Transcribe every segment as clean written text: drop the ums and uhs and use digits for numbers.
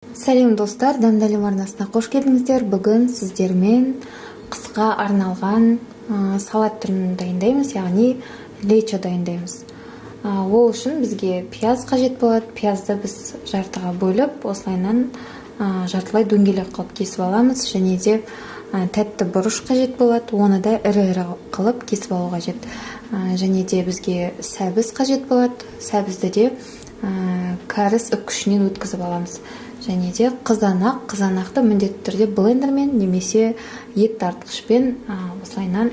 Сәлем достар, Дәмдәлем арнасына қош келдіңіздер. Бүгін сіздермен қысқа арналған салат түрін дайындаймыз, яғни лечо дайындаймыз. Ол үшін бізге пияз қажет болады. Пиязды біз жартыға бөліп, осылайынан жартылай дөңгелек қылып кесіп аламыз. Және де тәтті бұрыш қажет болады, оны да ірі-ірі қылып кесіп алу қажет. Және де бізге сәбіз қажет болады. Сәбізді де кәріс үккішінен өткізіп аламыз. Және де қызанақты міндетті түрде блендермен немесе ет тартқышпен осылайынан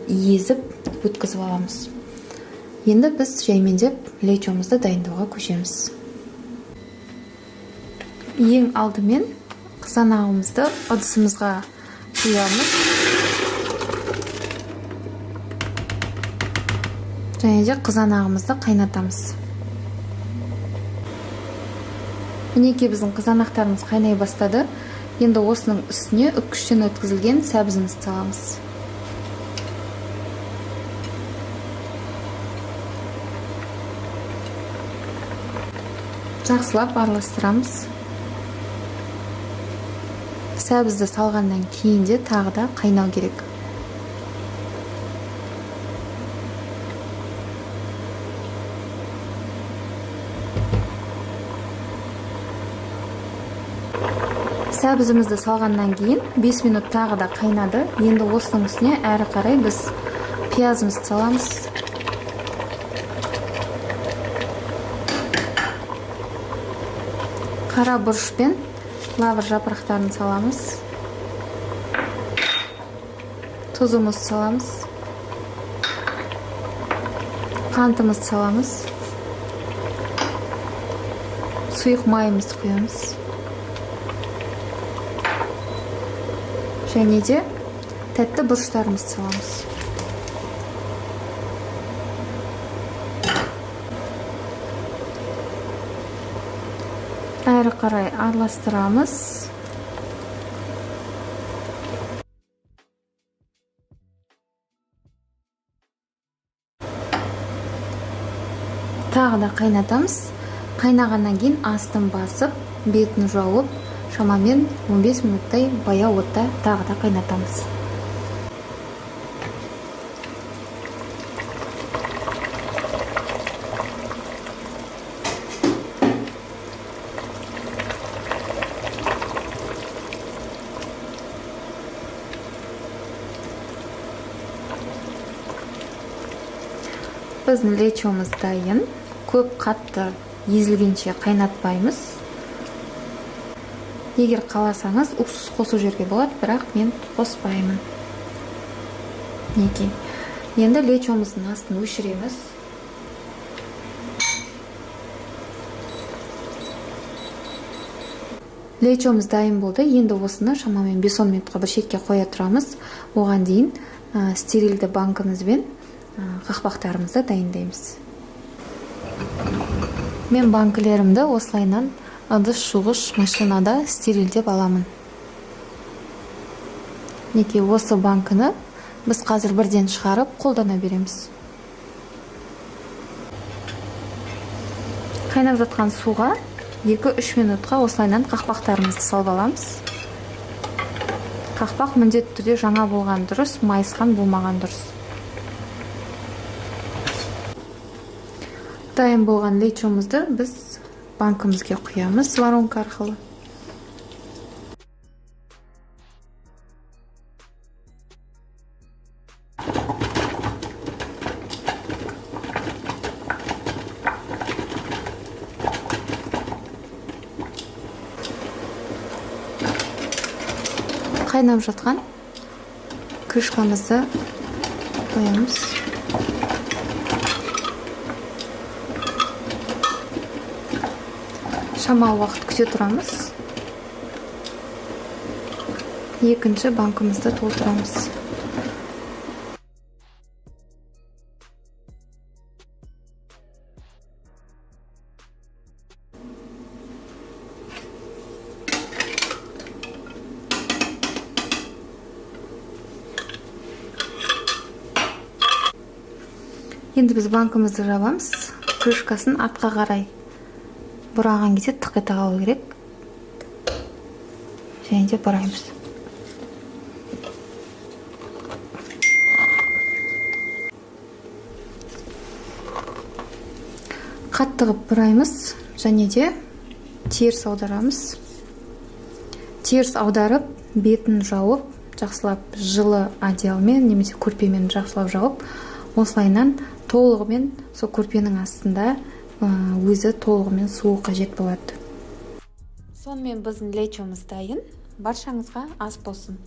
езіп өткізіп аламыз. Енді біз жаймендеп лечомызды дайындауға көшеміз. Ең алдымен қызанағымызды ыдысымызға құямыз. Және де қызанағымызды қайнатамыз. Мінекей біздің қызанақтарымыз қайнай бастады. Енді осының үстіне үккіштен өткізілген сәбізімізді саламыз. Жақсылап араластырамыз. Сәбізді салғаннан кейін де тағы да қайнау керек. Сәбізімізді салғаннан кейін 5 минут тағы да қайнады. Енді осының үстіне әрі қарай біз пиязымызды саламыз. Қара бұрыш пен лавр жапырақтарын саламыз. Тұзымызды саламыз. Қантымызды саламыз. Сұйық майымызды құямыз. Және де тәтті бұрыштарымызды саламыз. Әрі қарай араластырамыз. Тағы да қайнатамыз. Қайнағаннан кейін астын басып, бетін жауып, шамамен 15 минуттай баяу отта тағы да қайнатамыз. Біздің лечомыз дайын. Көп қатты езілгенше қайнатпаймыз. Егер қаласаңыз, уксус қосу жерге болады, бірақ мен қоспаймын. Неге? Енді лечомыздың астын өшіреміз. Лечомыз дайын болды. Енді осыны шамамен 5-10 минутқа бір шетке қоя тұрамыз. Оған дейін стерилді банкымызбен қақпақтарымызды дайындаймыз. Мен банкілерімді осылайынан ыдыс жуғыш машинада стерилдеп аламын. Неке осы банкыны біз қазір бірден шығарып қолдана береміз. Қайнап жатқан суға 2-3 минутқа осылайынан қақпақтарымызды салып аламыз. Қақпақ міндетті түрде жаңа болған дұрыс, майысқан болмаған дұрыс. Дайын болған лечомызды біз банкымызға құямыз воронка арқылы. Қайнап жатқан крышкамызды қоямыз. Шамалы уақыт күте тұрамыз. Екінші банкымызды толтырамыз. Енді біз банкымызды жабамыз. Крышкасын артқа қарай бұраған кезде тық ете қалу керек. Және де бұраймыз. Қатты қылып бұраймыз, және де теріс аударамыз. Теріс аударып, бетін жауып, жақсылап жылы одеялмен немесе көрпемен жақсылап жауып, осылайынан толығымен сол көрпенің астында өзі толығымен суы қажет болады. Сонымен біздің лечомыз дайын. Баршаңызға ас болсын.